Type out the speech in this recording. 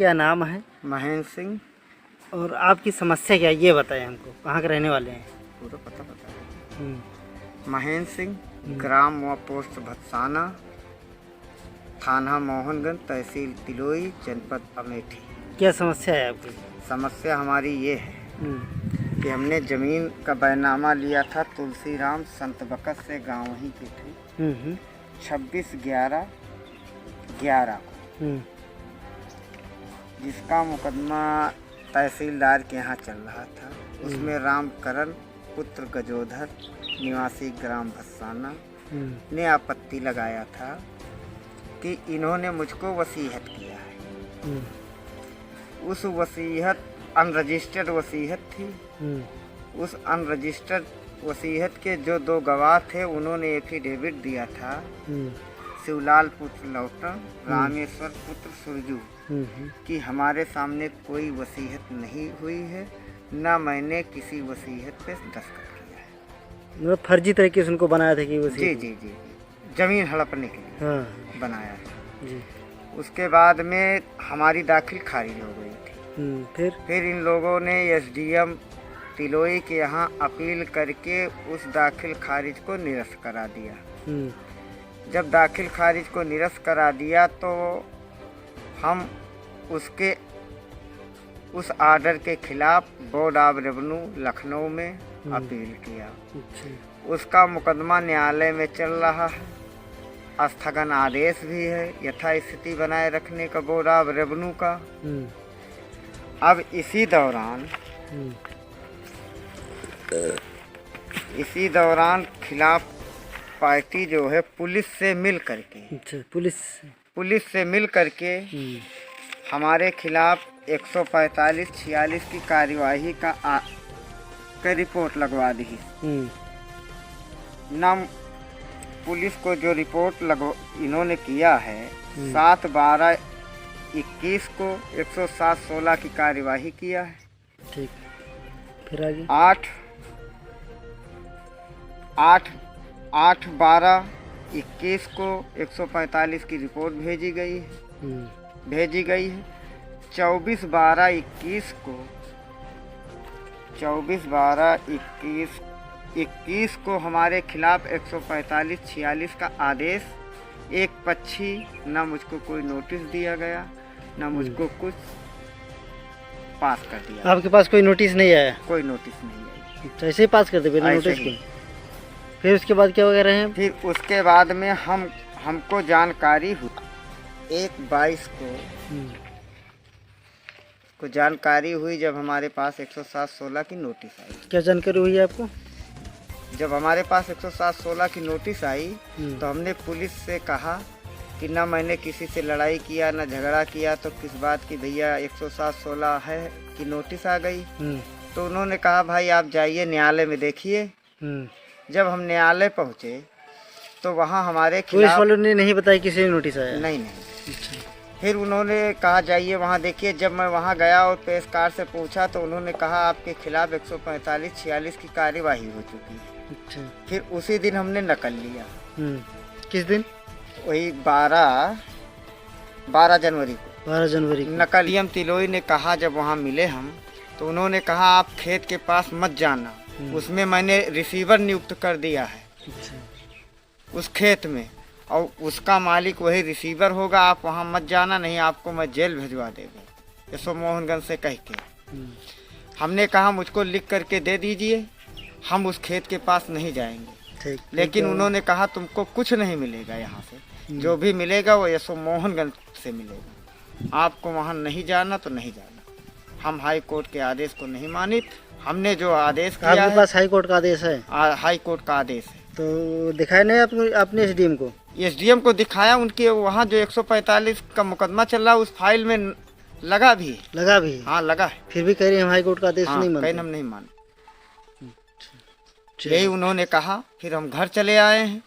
क्या नाम है? महेंद्र सिंह। और आपकी समस्या क्या है ये बताएं हमको, कहाँ के रहने वाले हैं? पूरा पता है। हम्म, महेंद्र सिंह, ग्राम व पोस्ट भत्साना, थाना मोहनगंज, तहसील तिलोई, जनपद अमेठी। क्या समस्या है आपकी? समस्या हमारी ये है हम्म, कि हमने ज़मीन का बैनामा लिया था तुलसीराम संत बकत से, गाँव ही की थी, हम्म, 26/11/11 को, जिसका मुकदमा तहसीलदार के यहाँ चल रहा था। उसमें रामकरण पुत्र गजोधर निवासी ग्राम भस्साना ने आपत्ति लगाया था कि इन्होंने मुझको वसीयत किया है। उस वसीयत अनरजिस्टर्ड वसीयत थी। उस अनरजिस्टर्ड वसीयत के जो 2 गवाह थे उन्होंने एफिडेविट दिया था, शिवलाल पुत्र लौटा, रामेश्वर पुत्र सुरजू, कि हमारे सामने कोई वसीयत नहीं हुई है, न मैंने किसी वसीयत पे दस्तखत किया है। मतलब फर्जी तरीके से उनको बनाया था कि वो जी जी जी, जमीन हड़पने के लिए हाँ बनाया है जी। उसके बाद में हमारी दाखिल खारिज हो गई थी। फिर इन लोगों ने एसडीएम तिलोई के यहाँ अपील करके उस दाखिल खारिज को निरस्त करा दिया। जब दाखिल खारिज को निरस्त करा दिया तो हम उस आर्डर के खिलाफ बोर्ड ऑफ रेवेन्यू लखनऊ में अपील किया। उसका मुकदमा न्यायालय में चल रहा है। स्थगन आदेश भी है यथास्थिति बनाए रखने का बोर्ड ऑफ रेवेन्यू का। अब इसी दौरान खिलाफ पार्टी जो है पुलिस से मिल करके पुलिस से मिल करके हमारे खिलाफ 145/46 की कार्यवाही का रिपोर्ट लगवा दी। नाम पुलिस को जो रिपोर्ट इन्होंने किया है 7/12/21 को 107/16 की कार्यवाही किया है। ठीक, फिर आगे 8/12/21 को 145 की रिपोर्ट भेजी गई है। 24/12/21 को हमारे खिलाफ 145/46 का आदेश एक पक्षी, न मुझको कोई नोटिस दिया गया, न मुझको कुछ पास कर दिया। आपके पास कोई नोटिस नहीं आया? कोई नोटिस नहीं आई, तो ऐसे ही पास कर दे बिना नोटिस के। फिर उसके बाद क्या वगैरह है? फिर उसके बाद में हमको जानकारी हुई 1/22 को जानकारी हुई जब हमारे पास 107/16 की नोटिस आई। क्या जानकारी हुई आपको? जब हमारे पास 107/16 की नोटिस आई तो हमने पुलिस से कहा कि ना मैंने किसी से लड़ाई किया ना झगड़ा किया, तो किस बात की भैया 107/16 है कि नोटिस आ गई। तो उन्होंने कहा भाई आप जाइए न्यायालय में देखिए। जब हम न्यायालय पहुँचे तो वहाँ हमारे पुलिस वालों ने नहीं बताया किसी नोटिस आया? नहीं। फिर उन्होंने कहा जाइए वहाँ देखिए। जब मैं वहाँ गया और पेशकार से पूछा तो उन्होंने कहा आपके खिलाफ 145/46 की कार्यवाही हो चुकी है। फिर उसी दिन हमने नकल लिया। किस दिन? वही 12 जनवरी को। 12 जनवरी को नकलियम तिलोई ने कहा, जब वहाँ मिले हम तो उन्होंने कहा आप खेत के पास मत जाना, उसमें मैंने रिसीवर नियुक्त कर दिया है उस खेत में, और उसका मालिक वही रिसीवर होगा, आप वहाँ मत जाना, नहीं आपको मैं जेल भिजवा देगा, यशो मोहनगंज से कह के। हमने कहा मुझको लिख करके दे दीजिए, हम उस खेत के पास नहीं जाएंगे। लेकिन उन्होंने कहा तुमको कुछ नहीं मिलेगा यहाँ से, जो भी मिलेगा वो यशो मोहनगंज से मिलेगा, आपको वहाँ नहीं जाना तो नहीं जाना। हम हाई कोर्ट के आदेश को नहीं मानी। हमने जो आदेश किया आपके पास हाई कोर्ट का आदेश है? हाई कोर्ट का आदेश है। तो दिखाया नहीं आपने एसडीएम को? एसडीएम को दिखाया, उनके वहाँ जो 145 का मुकदमा चल रहा है उस फाइल में लगा भी। हाँ लगा है। फिर भी कह रहे हैं हाई कोर्ट का आदेश नहीं मानते? हम नहीं मानते, यही उन्होंने कहा। फिर हम घर चले आए हैं।